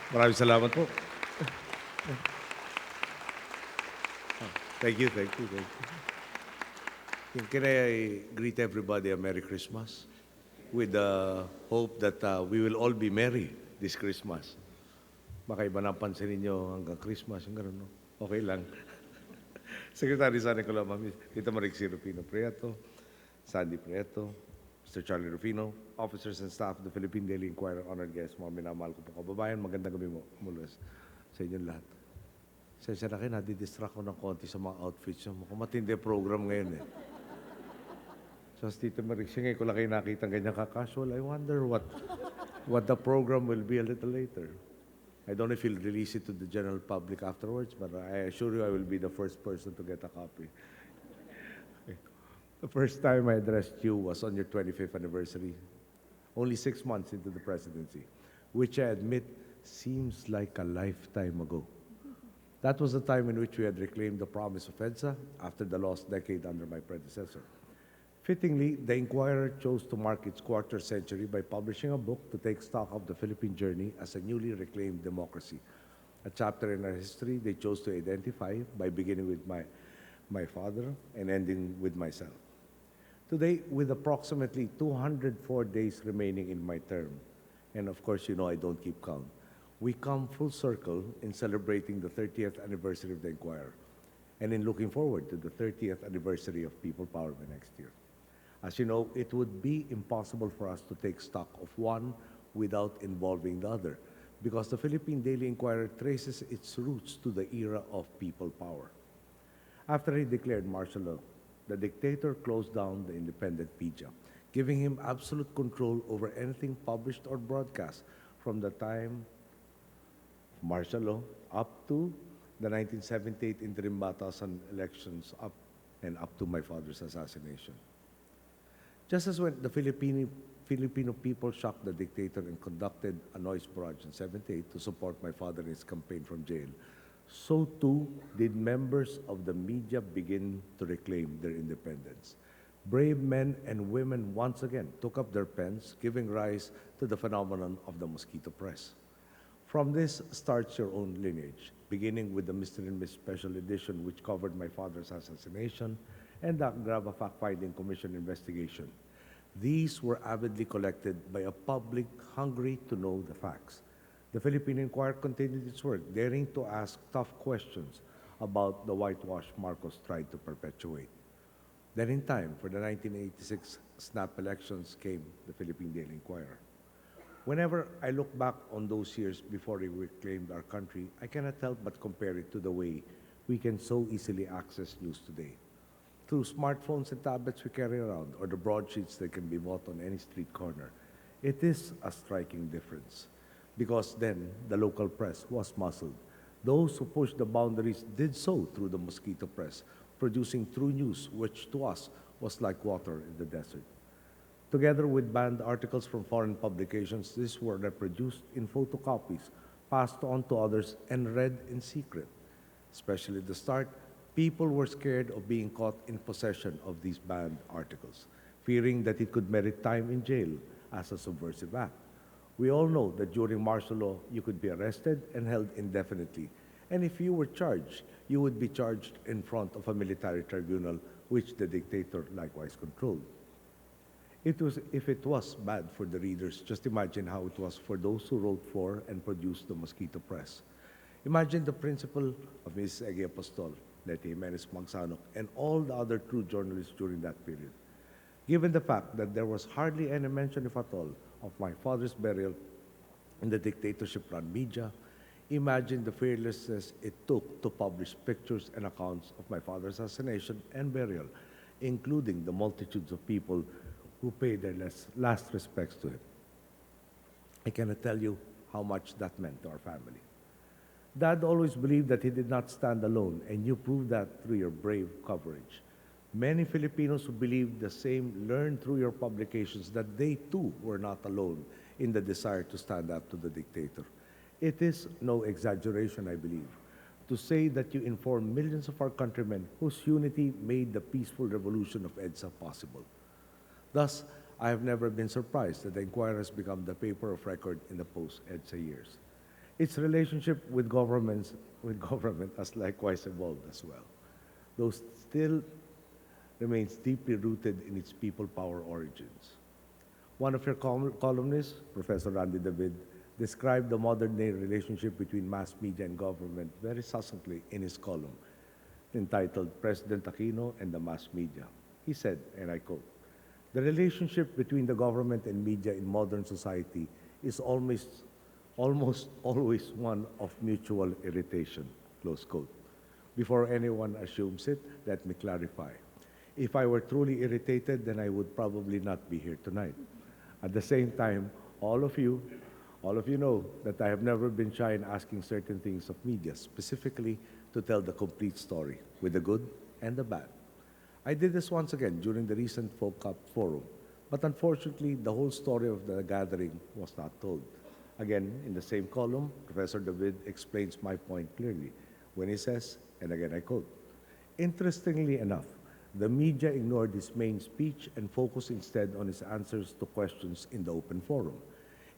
Maraming salamat po. Thank you, thank you, thank you. Can I greet everybody a Merry Christmas with the hope that we will all be merry this Christmas. Baka iba na pansin ninyo hanggang Christmas, yung gano'n, no? Okay lang. Secretary San Nicola, Mami, Tita Marixie Rufino Prieto, Sandy Prieto, Mr. Charlie Rufino, officers and staff of the Philippine Daily Inquirer, honored guests, mga minamahal ko po kababayan, magandang gabi mo mula sa inyong lahat. Sensya na kayo, nadidistract ko ng konti sa mga outfits nyo. Mukhang matindi program ngayon eh. So, Tita Marixie, ngayon ko lang kayo nakita ganyan ka-casual. I wonder what the program will be a little later. I don't know if you'll release it to the general public afterwards, but I assure you I will be the first person to get a copy. The first time I addressed you was on your 25th anniversary, only 6 months into the presidency, which I admit seems like a lifetime ago. That was the time in which we had reclaimed the promise of EDSA after the lost decade under my predecessor. Fittingly, the Inquirer chose to mark its quarter century by publishing a book to take stock of the Philippine journey as a newly reclaimed democracy. A chapter in our history they chose to identify by beginning with my father and ending with myself. Today, with approximately 204 days remaining in my term, and of course, you know I don't keep count, we come full circle in celebrating the 30th anniversary of the Inquirer and in looking forward to the 30th anniversary of People Power the next year. As you know, it would be impossible for us to take stock of one without involving the other, because the Philippine Daily Inquirer traces its roots to the era of people power. After he declared martial law, the dictator closed down the independent media, giving him absolute control over anything published or broadcast from the time of martial law up to the 1978 interim Batasan elections up to my father's assassination. Just as when the Filipino people shocked the dictator and conducted a noise barrage in 78 to support my father in his campaign from jail, so too did members of the media begin to reclaim their independence. Brave men and women once again took up their pens, giving rise to the phenomenon of the mosquito press. From this starts your own lineage, beginning with the Mr. and Miss Special Edition, which covered my father's assassination, and the Agrava Fact-Finding Commission investigation. These were avidly collected by a public hungry to know the facts. The Philippine Inquirer continued its work, daring to ask tough questions about the whitewash Marcos tried to perpetuate. Then in time for the 1986 snap elections came the Philippine Daily Inquirer. Whenever I look back on those years before we reclaimed our country, I cannot help but compare it to the way we can so easily access news today. Through smartphones and tablets we carry around, or the broadsheets that can be bought on any street corner. It is a striking difference, because then the local press was muscled. Those who pushed the boundaries did so through the mosquito press, producing true news, which to us was like water in the desert. Together with banned articles from foreign publications, these were reproduced in photocopies, passed on to others, and read in secret. Especially at the start, people were scared of being caught in possession of these banned articles, fearing that it could merit time in jail as a subversive act. We all know that during martial law, you could be arrested and held indefinitely, and if you were charged, you would be charged in front of a military tribunal, which the dictator likewise controlled. If it was bad for the readers, just imagine how it was for those who wrote for and produced the mosquito press. Imagine the principal of Mrs. Ege Apostol, Leti Jimenez Magsanok, and all the other true journalists during that period. Given the fact that there was hardly any mention, if at all, of my father's burial in the dictatorship-run media, imagine the fearlessness it took to publish pictures and accounts of my father's assassination and burial, including the multitudes of people who paid their last respects to him. I cannot tell you how much that meant to our family. Dad always believed that he did not stand alone, and you proved that through your brave coverage. Many Filipinos who believed the same learned through your publications that they too were not alone in the desire to stand up to the dictator. It is no exaggeration, I believe, to say that you informed millions of our countrymen whose unity made the peaceful revolution of EDSA possible. Thus, I have never been surprised that the Inquirer has become the paper of record in the post-EDSA years. Its relationship with government has likewise evolved as well, though still remains deeply rooted in its people power origins. One of your columnists, Professor Randy David, described the modern-day relationship between mass media and government very succinctly in his column entitled President Aquino and the Mass Media. He said, and I quote, "The relationship between the government and media in modern society is almost always one of mutual irritation," close quote. Before anyone assumes it, let me clarify. If I were truly irritated, then I would probably not be here tonight. At the same time, all of you know that I have never been shy in asking certain things of media, specifically to tell the complete story, with the good and the bad. I did this once again during the recent Folk Cup Forum, but unfortunately, the whole story of the gathering was not told. Again, in the same column, Professor David explains my point clearly when he says, and again I quote, "Interestingly enough, the media ignored his main speech and focused instead on his answers to questions in the open forum.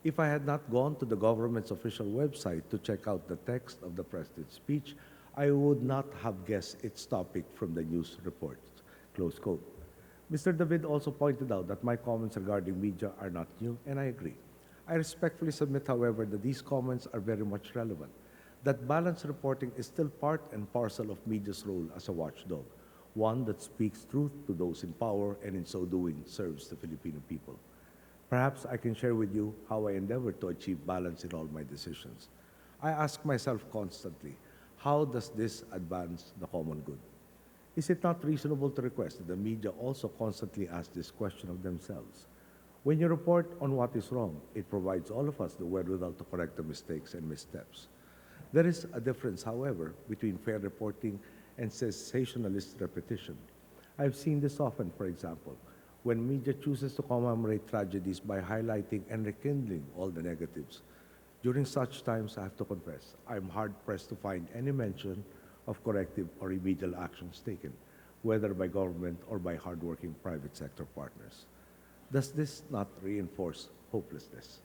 If I had not gone to the government's official website to check out the text of the president's speech, I would not have guessed its topic from the news reports." Close quote. Mr. David also pointed out that my comments regarding media are not new, and I agree. I respectfully submit, however, that these comments are very much relevant, that balanced reporting is still part and parcel of media's role as a watchdog, one that speaks truth to those in power and in so doing serves the Filipino people. Perhaps I can share with you how I endeavor to achieve balance in all my decisions. I ask myself constantly, how does this advance the common good? Is it not reasonable to request that the media also constantly ask this question of themselves? When you report on what is wrong, it provides all of us the wherewithal to correct the mistakes and missteps. There is a difference, however, between fair reporting and sensationalist repetition. I've seen this often, for example, when media chooses to commemorate tragedies by highlighting and rekindling all the negatives. During such times, I have to confess, I'm hard-pressed to find any mention of corrective or remedial actions taken, whether by government or by hardworking private sector partners. Does this not reinforce hopelessness?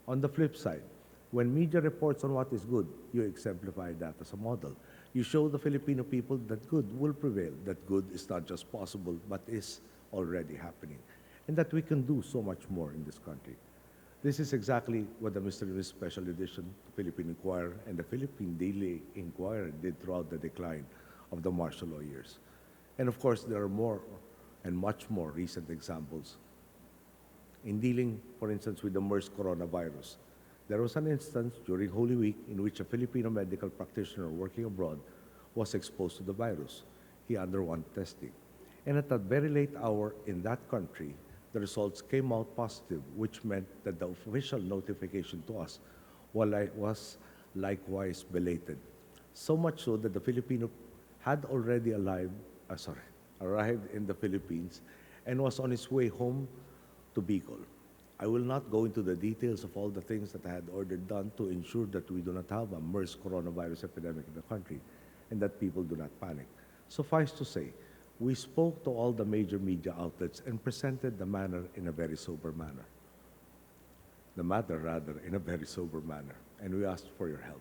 On the flip side, when media reports on what is good, you exemplify that as a model. You show the Filipino people that good will prevail, that good is not just possible, but is already happening, and that we can do so much more in this country. This is exactly what the Mr. Lewis Special Edition, the Philippine Inquirer, and the Philippine Daily Inquirer did throughout the decline of the martial law years. And of course, there are more and much more recent examples. In dealing, for instance, with the MERS coronavirus, there was an instance during Holy Week in which a Filipino medical practitioner working abroad was exposed to the virus. He underwent testing. And at that very late hour in that country, the results came out positive, which meant that the official notification to us was likewise belated. So much so that the Filipino had already arrived in the Philippines and was on his way home to Bicol. I will not go into the details of all the things that I had ordered done to ensure that we do not have a MERS coronavirus epidemic in the country and that people do not panic. Suffice to say, we spoke to all the major media outlets and presented the matter in a very sober manner. In a very sober manner, and we asked for your help.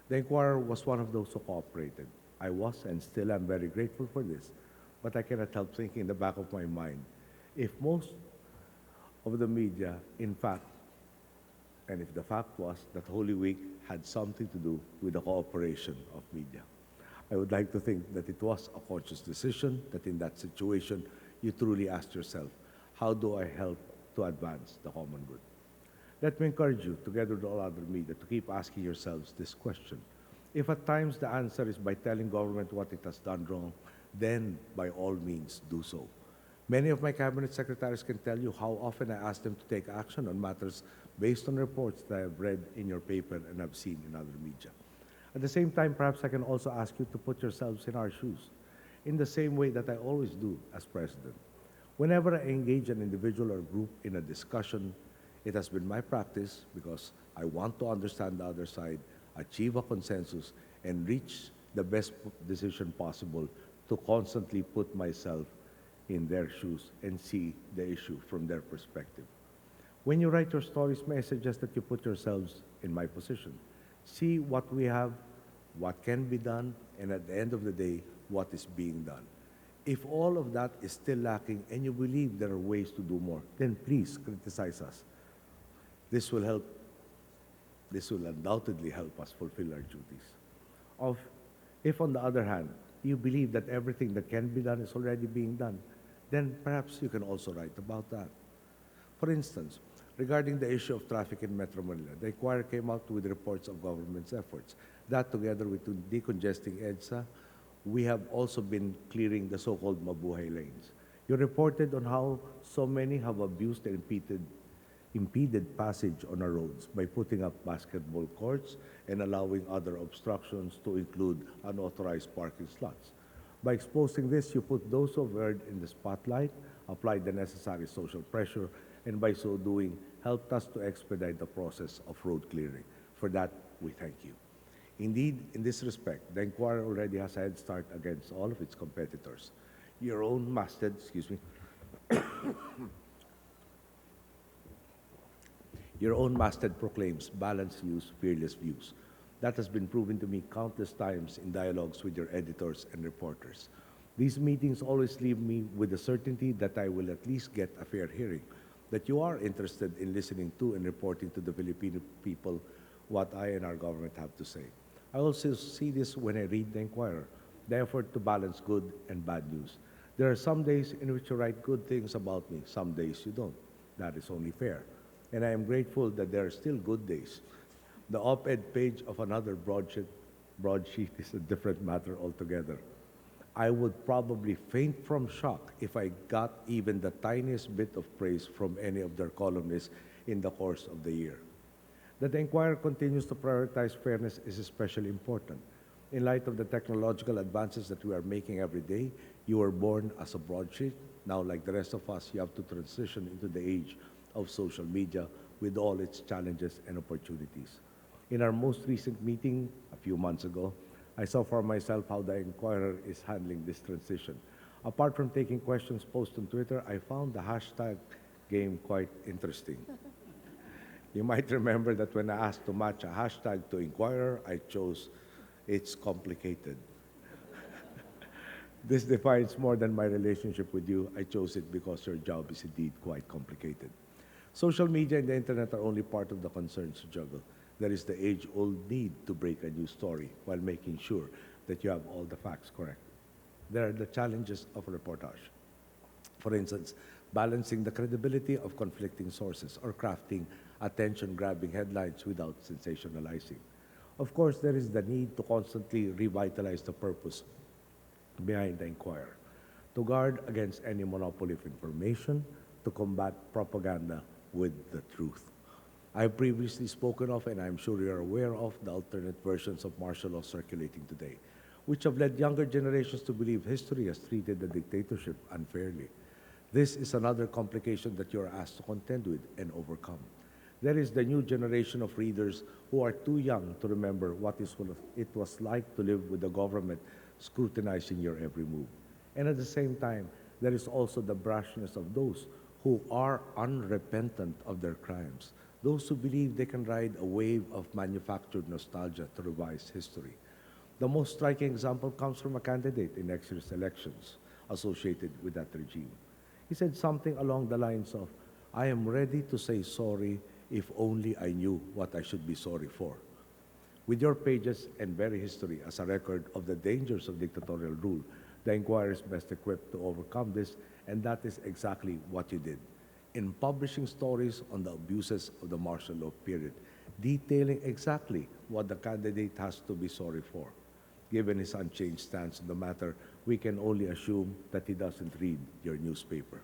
The Inquirer was one of those who cooperated. I was and still am very grateful for this, but I cannot help thinking in the back of my mind, if most of the media, in fact, and if the fact was that Holy Week had something to do with the cooperation of media. I would like to think that it was a conscious decision, that in that situation, you truly asked yourself, how do I help to advance the common good? Let me encourage you, together with all other media, to keep asking yourselves this question. If at times the answer is by telling government what it has done wrong, then by all means do so. Many of my cabinet secretaries can tell you how often I ask them to take action on matters based on reports that I have read in your paper and have seen in other media. At the same time, perhaps I can also ask you to put yourselves in our shoes, in the same way that I always do as president. Whenever I engage an individual or group in a discussion, it has been my practice, because I want to understand the other side, achieve a consensus, and reach the best decision possible, to constantly put myself in their shoes and see the issue from their perspective. When you write your stories, may I suggest that you put yourselves in my position. see what we have, what can be done, and at the end of the day, what is being done. If all of that is still lacking and you believe there are ways to do more, then please criticize us. This will help. This will undoubtedly help us fulfill our duties. Of, if on the other hand, you believe that everything that can be done is already being done, then perhaps you can also write about that. For instance, regarding the issue of traffic in Metro Manila, the Inquirer came out with reports of government's efforts. That together with decongesting EDSA, we have also been clearing the so-called mabuhay lanes. You reported on how so many have abused and impeded passage on our roads by putting up basketball courts and allowing other obstructions to include unauthorized parking slots. By exposing this, you put those who have erred in the spotlight, applied the necessary social pressure, and by so doing, helped us to expedite the process of road clearing. For that, we thank you. Indeed, in this respect, the Inquirer already has a head start against all of its competitors. Your own masthead, Your own masthead proclaims balanced views, fearless views. That has been proven to me countless times in dialogues with your editors and reporters. These meetings always leave me with the certainty that I will at least get a fair hearing, that you are interested in listening to and reporting to the Filipino people what I and our government have to say. I also see this when I read the Inquirer, the effort to balance good and bad news. There are some days in which you write good things about me, some days you don't. That is only fair. And I am grateful that there are still good days. The op-ed page of another broadsheet is a different matter altogether. I would probably faint from shock if I got even the tiniest bit of praise from any of their columnists in the course of the year. That the Inquirer continues to prioritize fairness is especially important. In light of the technological advances that we are making every day, you were born as a broadsheet. Now, like the rest of us, you have to transition into the age of social media with all its challenges and opportunities. In our most recent meeting a few months ago, I saw for myself how the Inquirer is handling this transition. Apart from taking questions posted on Twitter, I found the hashtag game quite interesting. You might remember that when I asked to match a hashtag to Inquirer, I chose "It's complicated." This defines more than my relationship with you. I chose it because your job is indeed quite complicated. Social media and the internet are only part of the concerns to juggle. There is the age-old need to break a new story while making sure that you have all the facts correct. There are the challenges of reportage. For instance, balancing the credibility of conflicting sources or crafting attention-grabbing headlines without sensationalizing. Of course, there is the need to constantly revitalize the purpose behind the Inquirer, to guard against any monopoly of information, to combat propaganda with the truth. I have previously spoken of, and I'm sure you're aware of, the alternate versions of martial law circulating today, which have led younger generations to believe history has treated the dictatorship unfairly. This is another complication that you're asked to contend with and overcome. There is the new generation of readers who are too young to remember what it was like to live with the government scrutinizing your every move. And at the same time, there is also the brashness of those who are unrepentant of their crimes, those who believe they can ride a wave of manufactured nostalgia to revise history. The most striking example comes from a candidate in next year's elections associated with that regime. He said something along the lines of, "I am ready to say sorry if only I knew what I should be sorry for." With your pages and very history as a record of the dangers of dictatorial rule, the Inquirer is best equipped to overcome this, and that is exactly what you did. In publishing stories on the abuses of the martial law period, detailing exactly what the candidate has to be sorry for. Given his unchanged stance on the matter, we can only assume that he doesn't read your newspaper.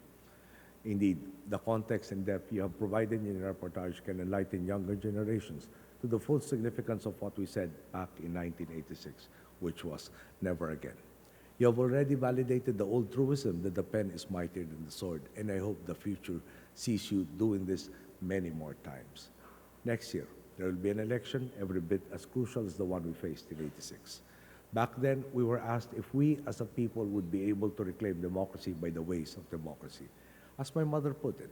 Indeed, the context and depth you have provided in your reportage can enlighten younger generations to the full significance of what we said back in 1986, which was never again. You have already validated the old truism that the pen is mightier than the sword, and I hope the future sees you doing this many more times. Next year, there will be an election every bit as crucial as the one we faced in '86. Back then, we were asked if we as a people would be able to reclaim democracy by the ways of democracy. As my mother put it,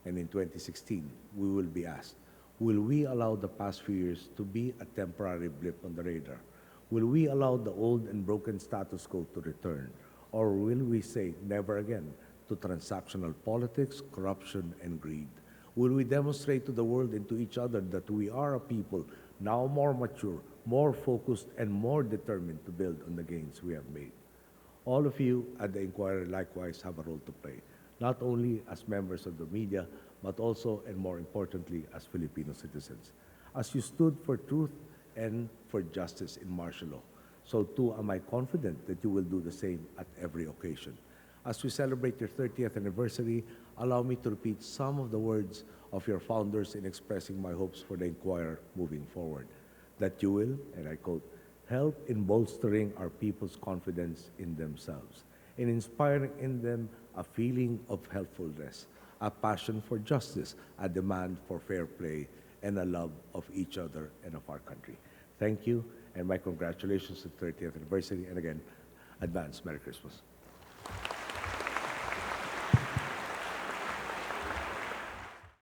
and in 2016, we will be asked, Will we allow the past few years to be a temporary blip on the radar? Will we allow the old and broken status quo to return? Or will we say never again to transactional politics, corruption, and greed? Will we demonstrate to the world and to each other that we are a people now more mature, more focused, and more determined to build on the gains we have made? All of you at the Inquirer likewise have a role to play, not only as members of the media, but also and more importantly as Filipino citizens. As you stood for truth and for justice in martial law, so too am I confident that you will do the same at every occasion. As we celebrate your 30th anniversary, allow me to repeat some of the words of your founders in expressing my hopes for the Inquirer moving forward. That you will, and I quote, help in bolstering our people's confidence in themselves, in inspiring in them a feeling of helpfulness, a passion for justice, a demand for fair play, and a love of each other and of our country. Thank you, and my congratulations to the 30th anniversary, and again, advance Merry Christmas.